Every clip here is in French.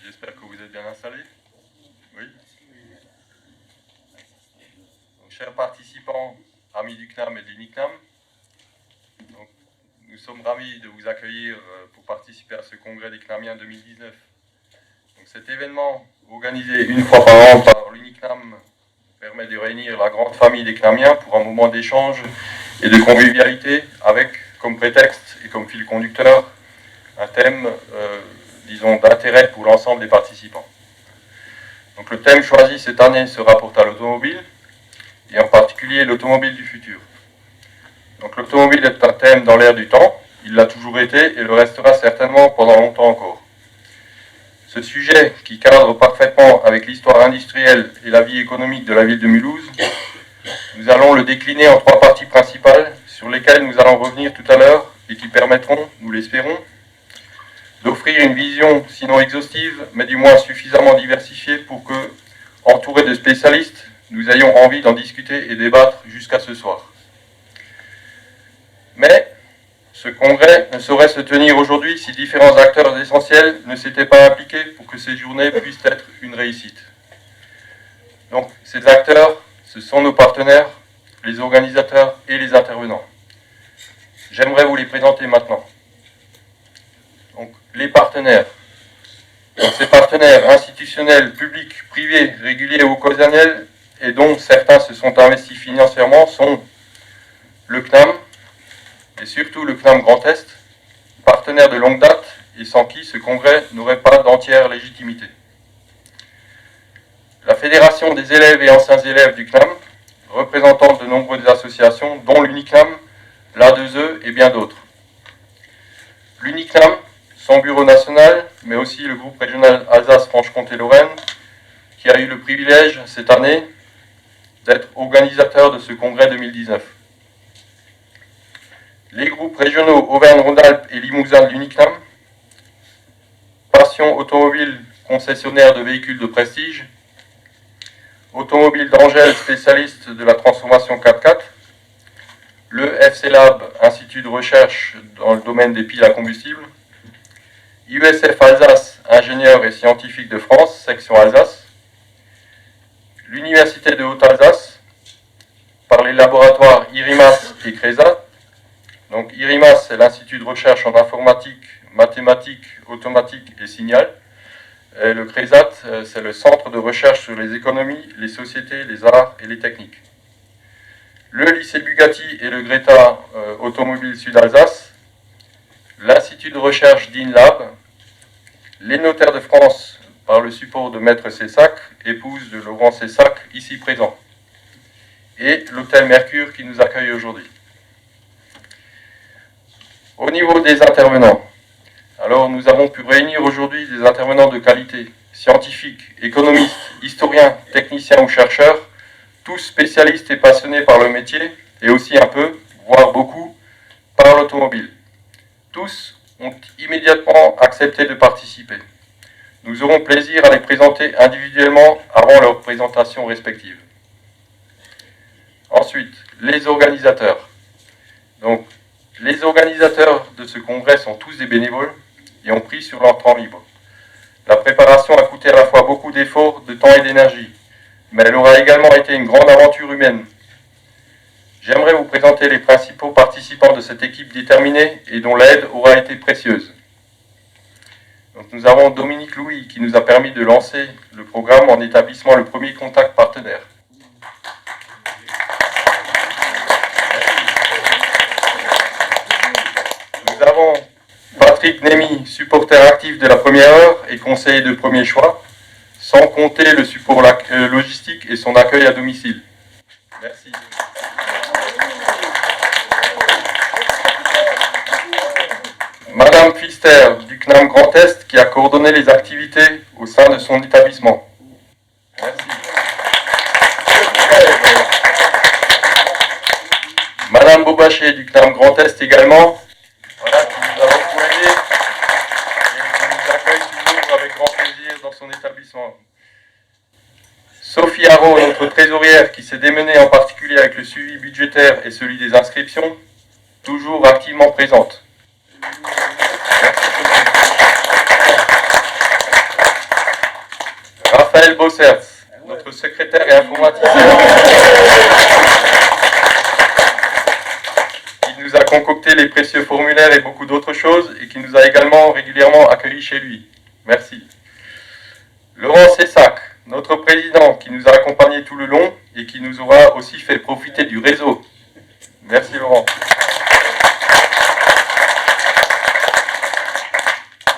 J'espère que vous êtes bien installés. Oui. Donc, chers participants, amis du CNAM et de l'UNICNAM, nous sommes ravis de vous accueillir pour participer à ce congrès des CNAMiens 2019. Donc, cet événement, organisé une fois par an par l'UNICNAM, permet de réunir la grande famille des CNAMiens pour un moment d'échange et de convivialité avec, comme prétexte et comme fil conducteur, un thème, disons, d'intérêt pour l'ensemble des participants. Donc le thème choisi cette année se rapporte à l'automobile, et en particulier l'automobile du futur. Donc l'automobile est un thème dans l'air du temps, il l'a toujours été et le restera certainement pendant longtemps encore. Ce sujet, qui cadre parfaitement avec l'histoire industrielle et la vie économique de la ville de Mulhouse, nous allons le décliner en 3 parties principales sur lesquelles nous allons revenir tout à l'heure et qui permettront, nous l'espérons, d'offrir une vision, sinon exhaustive, mais du moins suffisamment diversifiée pour que, entourés de spécialistes, nous ayons envie d'en discuter et débattre jusqu'à ce soir. Mais ce congrès ne saurait se tenir aujourd'hui si différents acteurs essentiels ne s'étaient pas impliqués pour que ces journées puissent être une réussite. Donc, ces acteurs, ce sont nos partenaires, les organisateurs et les intervenants. J'aimerais vous les présenter maintenant. Donc, les partenaires. Donc, ces partenaires institutionnels, publics, privés, réguliers ou occasionnels, et dont certains se sont investis financièrement, sont le CNAM, et surtout le CNAM Grand Est, partenaire de longue date, et sans qui ce congrès n'aurait pas d'entière légitimité. La Fédération des élèves et anciens élèves du CNAM, représentante de nombreuses associations, dont l'UNICNAM, l'A2E et bien d'autres. L'UNICNAM, son bureau national, mais aussi le groupe régional Alsace-Franche-Comté-Lorraine, qui a eu le privilège cette année d'être organisateur de ce congrès 2019. Les groupes régionaux Auvergne-Rhône-Alpes et Limousin de l'UNICNAM, Passion Automobile, concessionnaire de véhicules de prestige, Automobile d'Angèle, spécialiste de la transformation 4x4, le FC Lab, institut de recherche dans le domaine des piles à combustible, USF Alsace, ingénieur et scientifique de France, section Alsace, l'Université de Haute-Alsace, par les laboratoires IRIMAS et CRESA. Donc IRIMAS, c'est l'Institut de recherche en informatique, mathématiques, automatique et signal. Et le CRESAT, c'est le centre de recherche sur les économies, les sociétés, les arts et les techniques. Le lycée Bugatti et le Greta Automobile Sud-Alsace, l'Institut de recherche d'INLAB, les notaires de France par le support de Maître Cessac, épouse de Laurent Cessac, ici présent, et l'hôtel Mercure qui nous accueille aujourd'hui. Au niveau des intervenants, alors nous avons pu réunir aujourd'hui des intervenants de qualité, scientifiques, économistes, historiens, techniciens ou chercheurs, tous spécialistes et passionnés par le métier, et aussi un peu, voire beaucoup, par l'automobile. Tous ont immédiatement accepté de participer. Nous aurons plaisir à les présenter individuellement avant leur présentation respective. Ensuite, les organisateurs. Donc, les organisateurs de ce congrès sont tous des bénévoles et ont pris sur leur temps libre. La préparation a coûté à la fois beaucoup d'efforts, de temps et d'énergie, mais elle aura également été une grande aventure humaine. J'aimerais vous présenter les principaux participants de cette équipe déterminée et dont l'aide aura été précieuse. Donc nous avons Dominique Louis qui nous a permis de lancer le programme en établissant le premier contact partenaire. Nous avons Patrick Némy, supporter actif de la première heure et conseiller de premier choix, sans compter le support logistique et son accueil à domicile. Merci. Madame Pfister du CNAM Grand Est qui a coordonné les activités au sein de son établissement. Merci. Madame Beaubachet du CNAM Grand Est également, voilà, qui nous a beaucoup aidé et qui nous accueille toujours avec grand plaisir dans son établissement. Sophie Haro, notre trésorière, qui s'est démenée en particulier avec le suivi budgétaire et celui des inscriptions, toujours activement présente. Bosserts, notre secrétaire et informaticien, qui nous a concocté les précieux formulaires et beaucoup d'autres choses et qui nous a également régulièrement accueillis chez lui. Merci. Laurent Cessac, notre président, qui nous a accompagnés tout le long et qui nous aura aussi fait profiter du réseau. Merci Laurent.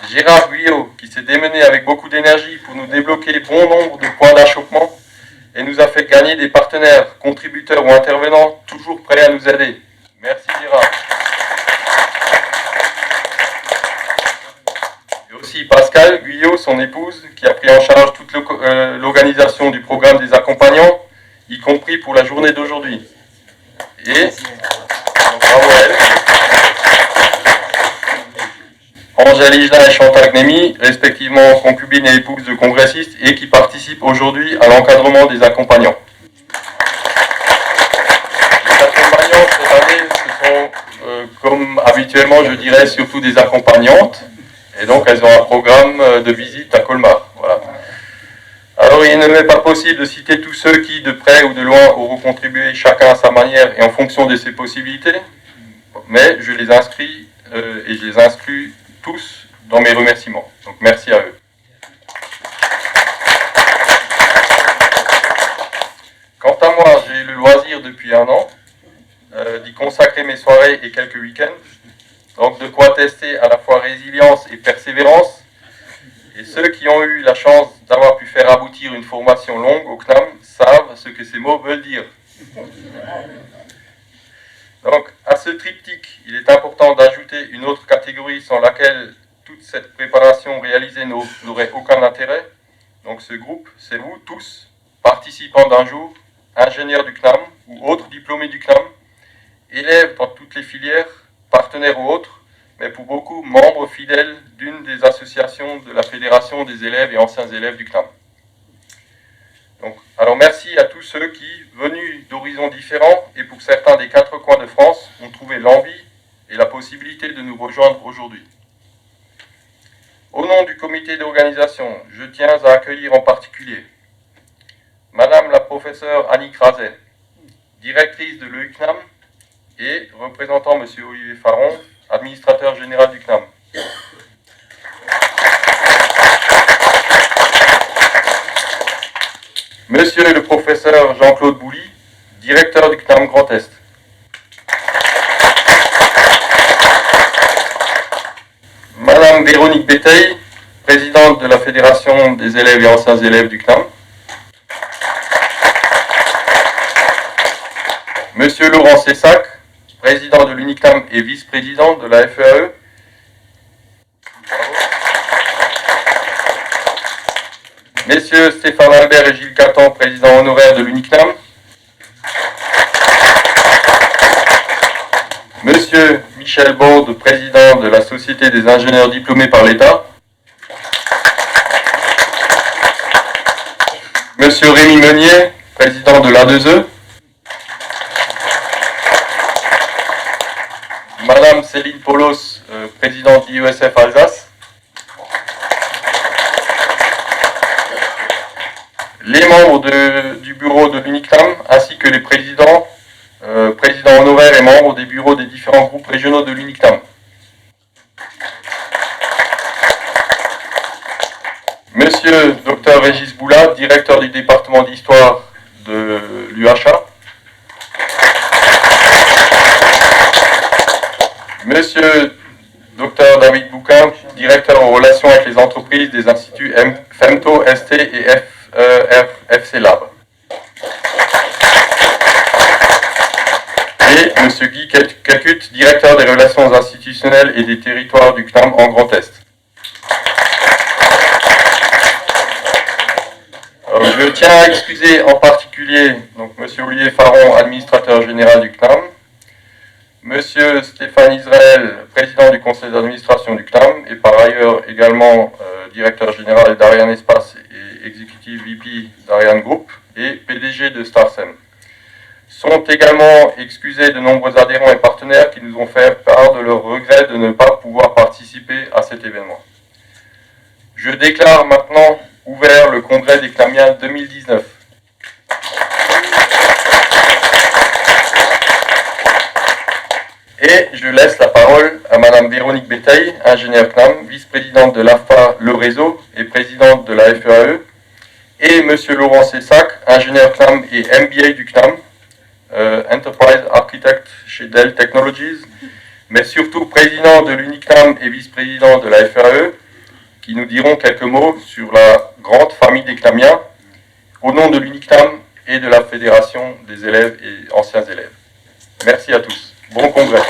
Gérard Guyot, qui s'est démené avec beaucoup d'énergie pour nous débloquer bon nombre de points d'achoppement et nous a fait gagner des partenaires, contributeurs ou intervenants toujours prêts à nous aider. Merci Gérard. Et aussi Pascal Guyot, son épouse, qui a pris en charge toute l'organisation du programme des accompagnants, y compris pour la journée d'aujourd'hui. Et bravo à elle. Angèle Higelin et Chantal Gnemi, respectivement concubine et épouse de congressistes, et qui participent aujourd'hui à l'encadrement des accompagnants. Les accompagnants, cette année, ce sont, comme habituellement, je dirais, surtout des accompagnantes, et donc elles ont un programme de visite à Colmar. Voilà. Alors, il ne m'est pas possible de citer tous ceux qui, de près ou de loin, auront contribué chacun à sa manière et en fonction de ses possibilités, mais je les inscris et je les inclus tous dans mes remerciements. Donc merci à eux. Quant à moi, j'ai eu le loisir depuis 1 an d'y consacrer mes soirées et quelques week-ends. Donc de quoi tester à la fois résilience et persévérance. Et ceux qui ont eu la chance d'avoir pu faire aboutir une formation longue au CNAM savent ce que ces mots veulent dire. Donc, à ce triptyque, il est important d'ajouter une autre catégorie sans laquelle toute cette préparation réalisée n'aurait aucun intérêt. Donc, ce groupe, c'est vous tous, participants d'un jour, ingénieurs du CNAM ou autres diplômés du CNAM, élèves dans toutes les filières, partenaires ou autres, mais pour beaucoup, membres fidèles d'une des associations de la Fédération des élèves et anciens élèves du CNAM. Donc, alors merci à tous ceux qui, venus d'horizons différents et pour certains des 4 coins de France, ont trouvé l'envie et la possibilité de nous rejoindre aujourd'hui. Au nom du comité d'organisation, je tiens à accueillir en particulier Madame la professeure Annick Razet, directrice de l'EUCNAM, et représentant M. Olivier Faron, administrateur général du CNAM. Monsieur le professeur Jean-Claude Bouly, directeur du CNAM Grand Est. Madame Véronique Béteille, présidente de la Fédération des élèves et anciens élèves du CNAM. Monsieur Laurent Cessac, président de l'UNICNAM et vice-président de la FEAE. Messieurs Stéphane Albert et Gilles Catan, présidents honoraires de l'UNICNAM. Monsieur Michel Baud, président de la Société des ingénieurs diplômés par l'État. Monsieur Rémi Meunier, président de l'A2E. Madame Céline Polos, présidente d'IESF Alsace. Les membres du bureau de l'UNICNAM, ainsi que les présidents honoraires et membres des bureaux des différents groupes régionaux de l'UNICNAM. Monsieur Dr Régis Boula, directeur du département d'histoire de l'UHA. Monsieur Dr David Bouquin, directeur en relations avec les entreprises des instituts FEMTO, ST et FC Lab. Et M. Guy Calcut, directeur des relations institutionnelles et des territoires du CNAM en Grand Est. Alors, je tiens à excuser en particulier donc, M. Olivier Faron, administrateur général du CNAM, M. Stéphane Israël, président du conseil d'administration du CNAM, et par ailleurs également directeur général d'Ariane Espace et exécutif VP d'Ariane Group, et PDG de Starsem. Sont également excusés de nombreux adhérents et partenaires qui nous ont fait part de leur regret de ne pas pouvoir participer à cet événement. Je déclare maintenant ouvert le congrès des CNAMiens 2019. Et je laisse la parole à Madame Véronique Béteille, ingénieure CNAM, vice-présidente de l'AFPA Le Réseau et présidente de la FEAE, et Monsieur Laurent Cessac, ingénieur CNAM et MBA du CNAM, Enterprise Architect chez Dell Technologies, mais surtout président de l'UNICNAM et vice-président de la FEAE, qui nous diront quelques mots sur la grande famille des CNAMiens, au nom de l'UNICNAM et de la Fédération des élèves et anciens élèves. Merci à tous. Bon congrès.